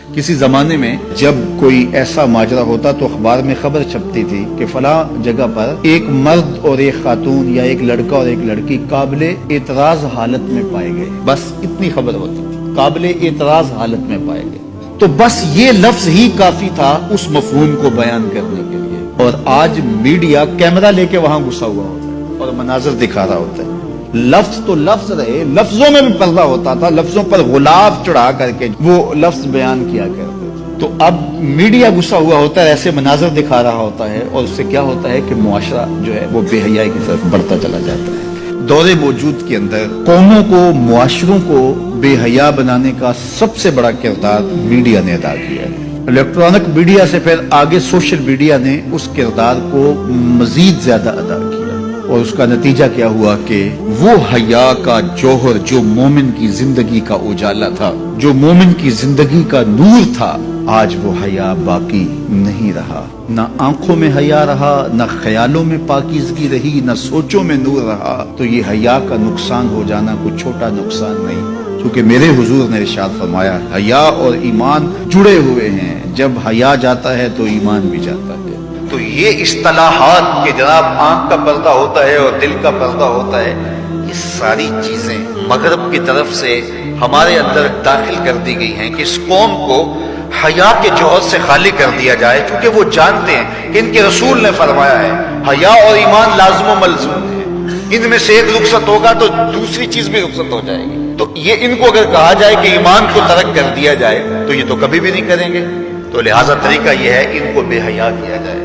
किसी जमाने में जब कोई ऐसा माजरा होता तो अखबार में खबर छपती थी कि फलां जगह पर एक मर्द और एक खातून या एक लड़का और एक लड़की काबिले एतराज हालत में पाए गए। बस इतनी खबर होती थी, काबिले एतराज हालत में पाए गए। तो बस ये लफ्ज ही काफी था उस मफहूम को बयान करने के लिए। और आज मीडिया कैमरा लेके वहां घुसा हुआ होता है और मनाजर दिखा रहा होता है। लफ्ज तो लफ्ज रहे, लफ्जों में भी पर्दा होता था, लफ्जों पर गुलाब चढ़ा करके वो लफ्ज बयान किया करते थे। तो अब मीडिया गुस्सा हुआ होता है, ऐसे मनाजर दिखा रहा होता है और उससे क्या होता है कि मुआशरा जो है वो बेहयाई की तरफ बढ़ता चला जाता है। दौरे मौजूद के अंदर कौमों को, मुआशरों को बेहया बनाने का सबसे बड़ा किरदार मीडिया ने अदा किया है। इलेक्ट्रॉनिक मीडिया से फिर आगे सोशल मीडिया ने उस किरदार को मजीद ज्यादा अदा किया और उसका नतीजा क्या हुआ कि वो हया का जौहर जो मोमिन की जिंदगी का उजाला था, जो मोमिन की जिंदगी का नूर था, आज वो हया बाकी नहीं रहा। न आंखों में हया रहा, न ख्यालों में पाकीज़गी रही, न सोचों में नूर रहा। तो ये हया का नुकसान हो जाना कोई छोटा नुकसान नहीं, क्योंकि मेरे हुजूर ने इरशाद फरमाया हया और ईमान जुड़े हुए हैं, जब हया जाता है तो ईमान भी जाता है। तो ये इस्तिलाहात के जनाब आंख का पर्दा होता है और दिल का पर्दा होता है, ये सारी चीजें मगरब की तरफ से हमारे अंदर दाखिल कर दी गई हैं कि इस कौम को हया के जौहर से खाली कर दिया जाए, क्योंकि वो जानते हैं कि इनके रसूल ने फरमाया है हया और ईमान लाज़िम व मलज़ूम है, इनमें से एक रुखसत होगा तो दूसरी चीज भी रुखसत हो जाएगी। तो ये इनको अगर कहा जाए कि ईमान को तर्क कर दिया जाए तो ये तो कभी भी नहीं करेंगे। तो लिहाजा तरीका यह है कि इनको बेहया किया जाए।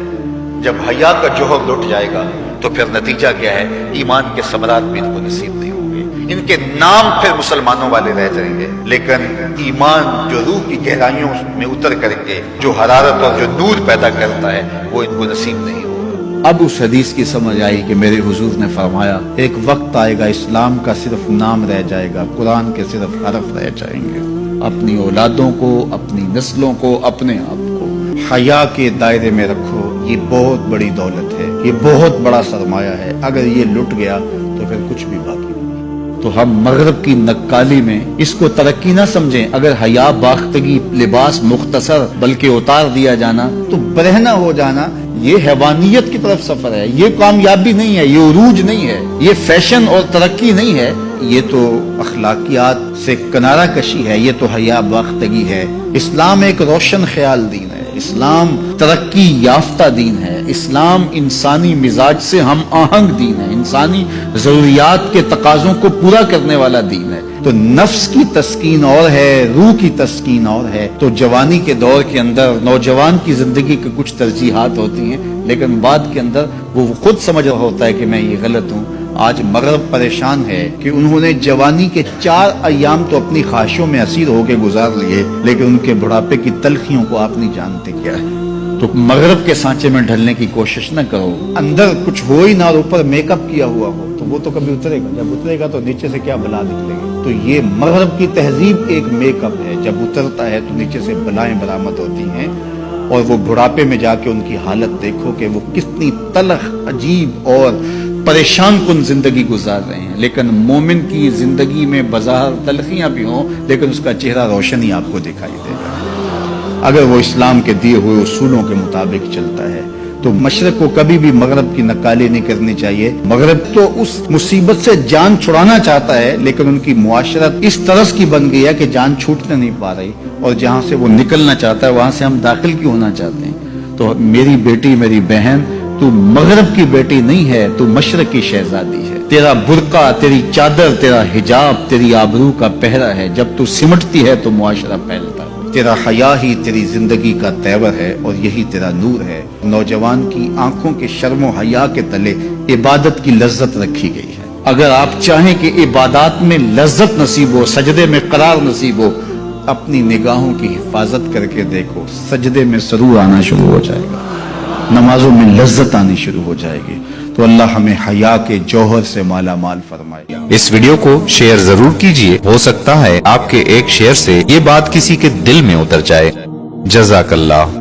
जब हया का जोहर लुट जाएगा तो फिर नतीजा क्या है, ईमान के समरात भी इनको नसीब नहीं होंगे। इनके नाम फिर मुसलमानों वाले रह जाएंगे, लेकिन ईमान जो रूह की गहराइयों में उतर करके जो हरारत और जो नूर पैदा करता है वो इनको नसीब नहीं होगा। अब उस हदीस की समझ आई कि मेरे हुजूर ने फरमाया एक वक्त आएगा इस्लाम का सिर्फ नाम रह जाएगा, कुरान के सिर्फ हरफ रह जाएंगे। अपनी औलादों को, अपनी नस्लों को, अपने आप को हया के दायरे में रखो। ये बहुत बड़ी दौलत है, ये बहुत बड़ा सरमाया है। अगर ये लुट गया तो फिर कुछ भी बाकी नहीं। तो हम मगरब की नक्काली में इसको तरक्की ना समझें। अगर हया बाख्तगी लिबास मुख्तसर बल्कि उतार दिया जाना तो बरहना हो जाना, ये हैवानियत की तरफ सफर है, ये कामयाबी नहीं है, ये उरूज नहीं है, ये फैशन और तरक्की नहीं है, ये तो अखलाकियात से किनारा कशी है, ये तो हया बाख्तगी है। इस्लाम एक रोशन ख्याल दीन है, इस्लाम तरक्की याफ्ता दीन है, इस्लाम इंसानी मिजाज से हम आहंग दीन है, इंसानी जरूरियात के तकाजों को पूरा करने वाला दीन है। तो नफ्स की तस्कीन और है, रूह की तस्कीन और है। तो जवानी के दौर के अंदर नौजवान की जिंदगी की कुछ तरजीहात होती हैं, लेकिन बाद के अंदर वो खुद समझ रहा होता है कि मैं ये गलत हूँ। आज मगरब परेशान है कि उन्होंने जवानी के 4 अय्याम तो अपनी ख्वाहिशों में असीर होकर गुजार लिए, लेकिन उनके बुढ़ापे की तलखियों को आप नहीं जानते क्या है। तो मगरब के सांचे में ढलने की कोशिश न करो। अंदर कुछ हो ही ना और ऊपर मेकअप किया हुआ हो तो वो तो कभी उतरेगा, जब उतरेगा तो नीचे से क्या बला निकलेगी। तो ये मगरब की तहजीब एक मेकअप है, जब उतरता है तो नीचे से बलाएं बरामद होती हैं। और वो बुढ़ापे में जाके उनकी हालत देखो कि वो कितनी तलख, अजीब और परेशान कुन जिंदगी गुजार रहे हैं। लेकिन मोमिन की जिंदगी में बाजार तलखियां भी हों, लेकिन उसका चेहरा रोशन ही आपको दिखाई देगा अगर वो इस्लाम के दिए हुए उसूलों के मुताबिक चलता है। तो मशरक को कभी भी मगरब की नकाली नहीं करनी चाहिए। मगरब तो उस मुसीबत से जान छुड़ाना चाहता है, लेकिन उनकी मुआशरत इस तरह की बन गई है कि जान छूटने नहीं पा रही, और जहां से वो निकलना चाहता है वहां से हम दाखिल क्यों होना चाहते हैं। तो मेरी बेटी, मेरी बहन, तू मगरब की बेटी नहीं है, तू मशरक की शहजादी है। तेरा बुर्का, तेरी चादर, तेरा हिजाब तेरी आबरू का पहरा है। जब तू सिमटती है तो मुआशरा फैलता है। तेरा हया ही तेरी जिंदगी का तेवर है और यही तेरा नूर है। नौजवान की आंखों के शर्मो हया के तले इबादत की लज्जत रखी गई है। अगर आप चाहें कि इबादत में लज्जत नसीब हो, सजदे में करार नसीब हो, अपनी निगाहों की हिफाजत करके देखो, सजदे में सरूर आना शुरू हो जाएगा, नमाजों में लज्जत आनी शुरू हो जाएगी। तो अल्लाह हमें हया के जौहर से माला माल फरमाए। इस वीडियो को शेयर जरूर कीजिए, हो सकता है आपके एक शेयर से ये बात किसी के दिल में उतर जाए। जज़ाकल्लाह।